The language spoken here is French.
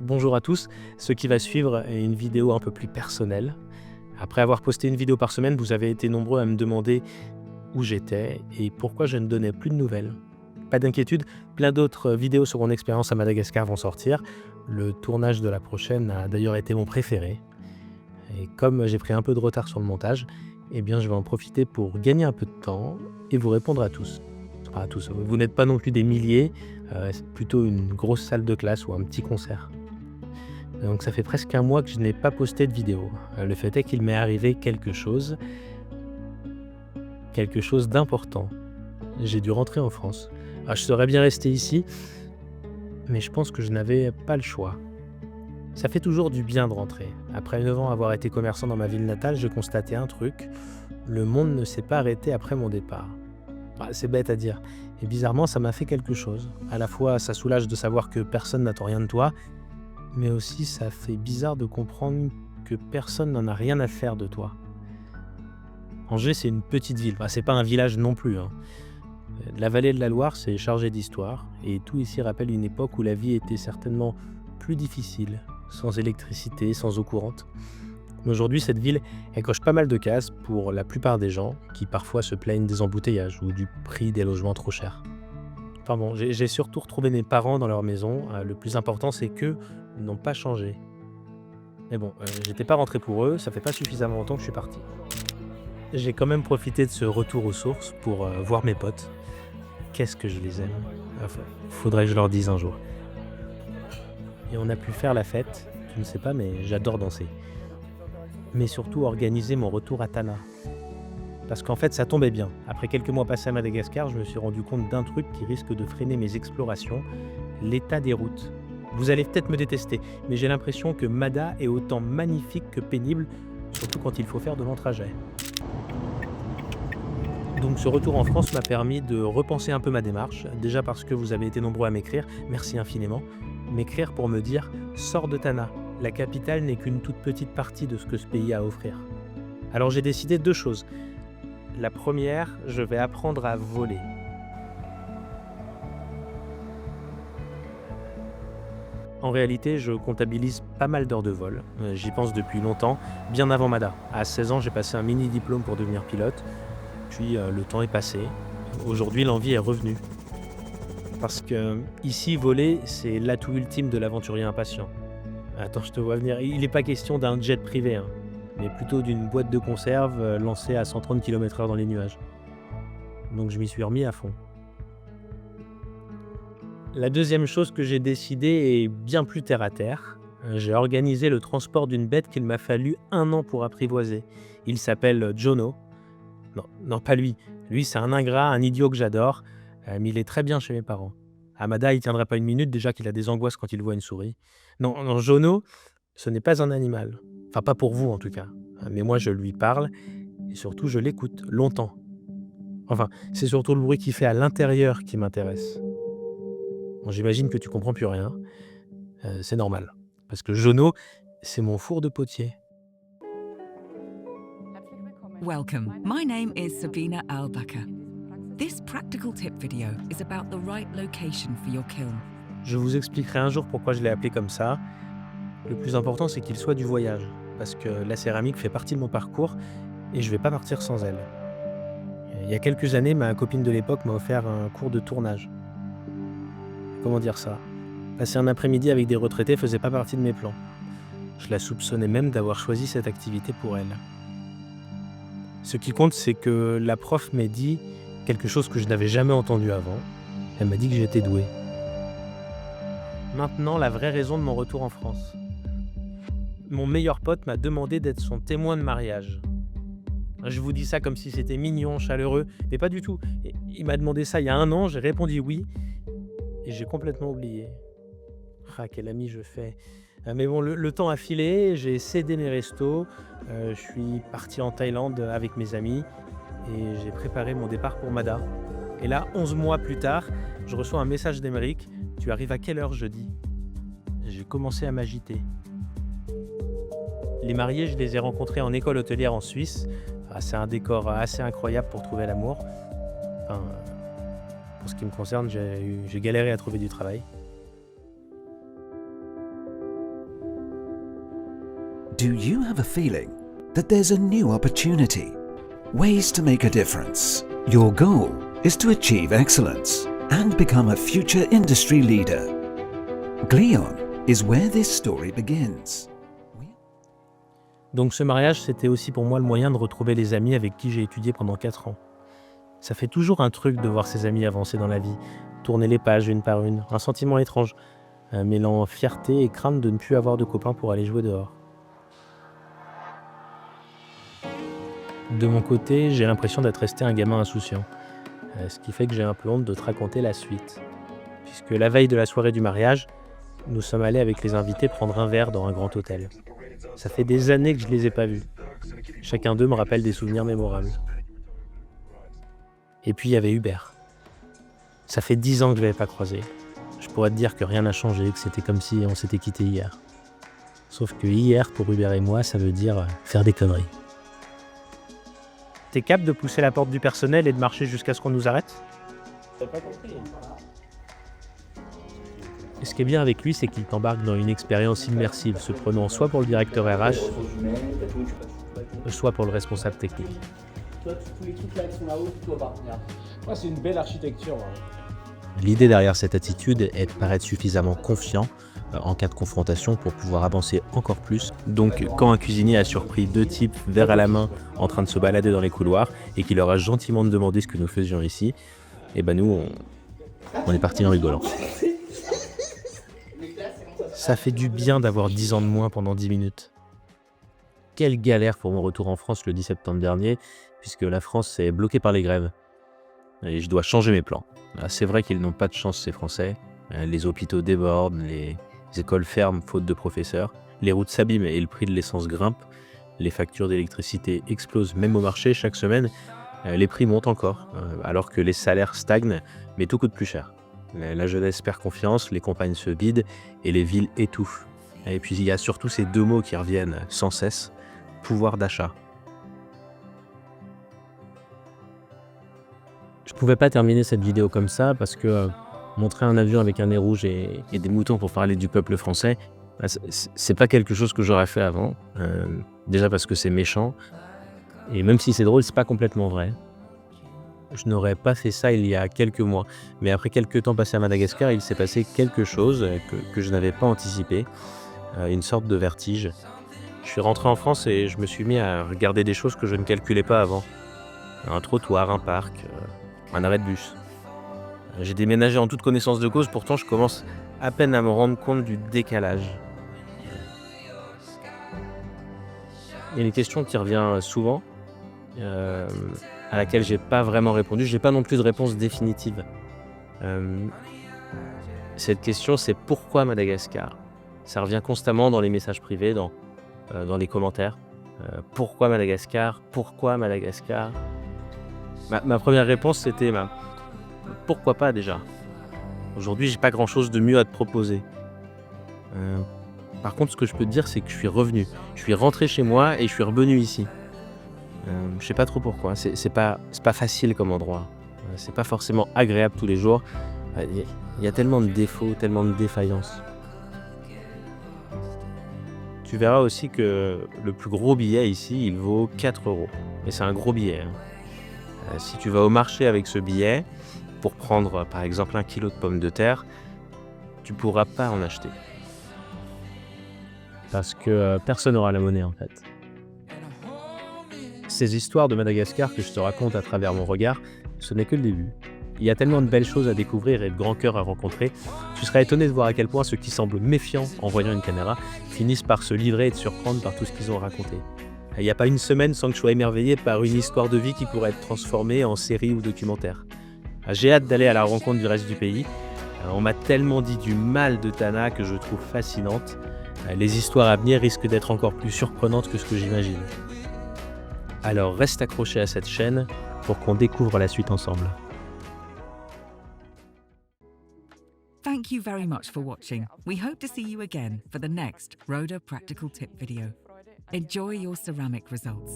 Bonjour à tous, ce qui va suivre est une vidéo un peu plus personnelle. Après avoir posté une vidéo par semaine, vous avez été nombreux à me demander où j'étais et pourquoi je ne donnais plus de nouvelles. Pas d'inquiétude, plein d'autres vidéos sur mon expérience à Madagascar vont sortir. Le tournage de la prochaine a d'ailleurs été mon préféré. Et comme j'ai pris un peu de retard sur le montage, eh bien je vais en profiter pour gagner un peu de temps et vous répondre à tous. Enfin, à tous, vous n'êtes pas non plus des milliers, c'est plutôt une grosse salle de classe ou un petit concert. Donc ça fait presque un mois que je n'ai pas posté de vidéo. Le fait est qu'il m'est arrivé quelque chose d'important. J'ai dû rentrer en France. Je serais bien resté ici, mais je pense que je n'avais pas le choix. Ça fait toujours du bien de rentrer. Après 9 ans avoir été commerçant dans ma ville natale, j'ai constaté un truc. Le monde ne s'est pas arrêté après mon départ. C'est bête à dire. Et bizarrement, ça m'a fait quelque chose. À la fois, ça soulage de savoir que personne n'attend rien de toi, mais aussi ça fait bizarre de comprendre que personne n'en a rien à faire de toi. Angers, c'est une petite ville. C'est pas un village non plus, hein. La vallée de la Loire, c'est chargé d'histoire, et tout ici rappelle une époque où la vie était certainement plus difficile, sans électricité, sans eau courante. Mais aujourd'hui, cette ville, elle coche pas mal de cases pour la plupart des gens qui parfois se plaignent des embouteillages ou du prix des logements trop chers. Enfin bon, j'ai surtout retrouvé mes parents dans leur maison. Le plus important, c'est qu'eux n'ont pas changé. Mais bon, j'étais pas rentré pour eux, ça fait pas suffisamment longtemps que je suis parti. J'ai quand même profité de ce retour aux sources pour voir mes potes. Qu'est-ce que je les aime. Enfin, faudrait que je leur dise un jour. Et on a pu faire la fête, tu ne sais pas, mais j'adore danser. Mais surtout organiser mon retour à Tana. Parce qu'en fait, ça tombait bien. Après quelques mois passés à Madagascar, je me suis rendu compte d'un truc qui risque de freiner mes explorations, l'état des routes. Vous allez peut-être me détester, mais j'ai l'impression que Mada est autant magnifique que pénible, surtout quand il faut faire de longs trajets. Donc ce retour en France m'a permis de repenser un peu ma démarche, déjà parce que vous avez été nombreux à m'écrire, merci infiniment, m'écrire pour me dire « Sors de Tana, la capitale n'est qu'une toute petite partie de ce que ce pays a à offrir ». Alors j'ai décidé 2 choses. La première, je vais apprendre à voler. En réalité, je comptabilise pas mal d'heures de vol. J'y pense depuis longtemps, bien avant Mada. À 16 ans, j'ai passé un mini-diplôme pour devenir pilote. Puis le temps est passé. Aujourd'hui, l'envie est revenue. Parce que ici, voler, c'est l'atout ultime de l'aventurier impatient. Attends, je te vois venir. Il n'est pas question d'un jet privé, hein, mais plutôt d'une boîte de conserve lancée à 130 km/h dans les nuages. Donc je m'y suis remis à fond. La deuxième chose que j'ai décidé est bien plus terre à terre. J'ai organisé le transport d'une bête qu'il m'a fallu 1 an pour apprivoiser. Il s'appelle Jono. Non, pas lui. Lui, c'est un ingrat, un idiot que j'adore, mais il est très bien chez mes parents. Amada, il tiendrait pas une minute, déjà qu'il a des angoisses quand il voit une souris. Non, Jono, ce n'est pas un animal. Enfin, pas pour vous en tout cas. Mais moi, je lui parle, et surtout, je l'écoute, longtemps. Enfin, c'est surtout le bruit qu'il fait à l'intérieur qui m'intéresse. Bon, j'imagine que tu comprends plus rien. C'est normal. Parce que Jono, c'est mon four de potier. Welcome. My name is Sabina Albacher. This practical tip video is about the right location for your kiln. Je vous expliquerai un jour pourquoi je l'ai appelé comme ça. Le plus important, c'est qu'il soit du voyage. Parce que la céramique fait partie de mon parcours et je vais pas partir sans elle. Il y a quelques années, ma copine de l'époque m'a offert un cours de tournage. Comment dire ça? Passer un après-midi avec des retraités faisait pas partie de mes plans. Je la soupçonnais même d'avoir choisi cette activité pour elle. Ce qui compte, c'est que la prof m'a dit quelque chose que je n'avais jamais entendu avant. Elle m'a dit que j'étais doué. Maintenant, la vraie raison de mon retour en France. Mon meilleur pote m'a demandé d'être son témoin de mariage. Je vous dis ça comme si c'était mignon, chaleureux, mais pas du tout. Il m'a demandé ça il y a 1 an, j'ai répondu oui, et j'ai complètement oublié. Quel ami je fais. Mais bon, le temps a filé, j'ai cédé mes restos, je suis parti en Thaïlande avec mes amis et j'ai préparé mon départ pour Mada. Et là, 11 mois plus tard, je reçois un message d'Émeric. Tu arrives à quelle heure jeudi? J'ai commencé à m'agiter. Les mariés, je les ai rencontrés en école hôtelière en Suisse. C'est un décor assez incroyable pour trouver l'amour. Enfin, pour ce qui me concerne, j'ai galéré à trouver du travail. Do you have a feeling that there's a new opportunity? Ways to make a difference. Your goal is to achieve excellence and become a future industry leader. Glion is where this story begins. Donc ce mariage, c'était aussi pour moi le moyen de retrouver les amis avec qui j'ai étudié pendant 4 ans. Ça fait toujours un truc de voir ses amis avancer dans la vie, tourner les pages une par une, un sentiment étrange, mêlant fierté et crainte de ne plus avoir de copains pour aller jouer dehors. De mon côté, j'ai l'impression d'être resté un gamin insouciant, ce qui fait que j'ai un peu honte de te raconter la suite. Puisque la veille de la soirée du mariage, nous sommes allés avec les invités prendre un verre dans un grand hôtel. Ça fait des années que je ne les ai pas vus. Chacun d'eux me rappelle des souvenirs mémorables. Et puis il y avait Hubert. Ça fait 10 ans que je ne l'avais pas croisé. Je pourrais te dire que rien n'a changé, que c'était comme si on s'était quitté hier. Sauf que hier, pour Hubert et moi, ça veut dire faire des conneries. T'es capable de pousser la porte du personnel et de marcher jusqu'à ce qu'on nous arrête? T'as pas compris. Et ce qui est bien avec lui, c'est qu'il t'embarque dans une expérience immersive, se prenant soit pour le directeur RH, soit pour le responsable technique. Toi, tous les trucs là qui sont là-haut, toi pas. Ouais, c'est une belle architecture. L'idée derrière cette attitude est de paraître suffisamment confiant en cas de confrontation pour pouvoir avancer encore plus. Donc quand un cuisinier a surpris 2 types verre à la main en train de se balader dans les couloirs et qu'il leur a gentiment demandé ce que nous faisions ici, et ben nous on est partis en rigolant. Ça fait du bien d'avoir 10 ans de moins pendant 10 minutes. Quelle galère pour mon retour en France le 10 septembre dernier, puisque la France est bloquée par les grèves. Et je dois changer mes plans. C'est vrai qu'ils n'ont pas de chance ces Français. Les hôpitaux débordent, les écoles ferment faute de professeurs, les routes s'abîment et le prix de l'essence grimpe, les factures d'électricité explosent même au marché chaque semaine, les prix montent encore, alors que les salaires stagnent, mais tout coûte plus cher. La jeunesse perd confiance, les campagnes se vident et les villes étouffent. Et puis il y a surtout ces 2 mots qui reviennent sans cesse, pouvoir d'achat. Je pouvais pas terminer cette vidéo comme ça parce que montrer un avion avec un nez rouge et des moutons pour parler du peuple français, c'est pas quelque chose que j'aurais fait avant. Déjà parce que c'est méchant, et même si c'est drôle, c'est pas complètement vrai. Je n'aurais pas fait ça il y a quelques mois, mais après quelques temps passés à Madagascar, il s'est passé quelque chose que je n'avais pas anticipé, une sorte de vertige. Je suis rentré en France et je me suis mis à regarder des choses que je ne calculais pas avant. Un trottoir, un parc, un arrêt de bus. J'ai déménagé en toute connaissance de cause, pourtant je commence à peine à me rendre compte du décalage. Il y a une question qui revient souvent, à laquelle j'ai pas vraiment répondu. J'ai pas non plus de réponse définitive. Cette question, c'est pourquoi Madagascar? Ça revient constamment dans les messages privés, dans les commentaires. Pourquoi Madagascar? Pourquoi Madagascar? Ma première réponse, c'était pourquoi pas déjà? Aujourd'hui, j'ai pas grand-chose de mieux à te proposer. Par contre, ce que je peux te dire, c'est que je suis revenu. Je suis rentré chez moi et je suis revenu ici. Je sais pas trop pourquoi. C'est pas facile comme endroit. C'est pas forcément agréable tous les jours. Il y a tellement de défauts, tellement de défaillances. Tu verras aussi que le plus gros billet ici, il vaut 4 €. Et c'est un gros billet. Si tu vas au marché avec ce billet, pour prendre par exemple 1 kilo de pommes de terre, tu pourras pas en acheter. Parce que personne n'aura la monnaie en fait. Ces histoires de Madagascar que je te raconte à travers mon regard, ce n'est que le début. Il y a tellement de belles choses à découvrir et de grands cœurs à rencontrer. Tu seras étonné de voir à quel point ceux qui semblent méfiants en voyant une caméra finissent par se livrer et te surprendre par tout ce qu'ils ont raconté. Il n'y a pas une semaine sans que je sois émerveillé par une histoire de vie qui pourrait être transformée en série ou documentaire. J'ai hâte d'aller à la rencontre du reste du pays. On m'a tellement dit du mal de Tana que je trouve fascinante. Les histoires à venir risquent d'être encore plus surprenantes que ce que j'imagine. Alors reste accroché à cette chaîne pour qu'on découvre la suite ensemble. Thank you very much for watching. We hope to see you again for the next Rhoda Practical Tip video. Enjoy your ceramic results.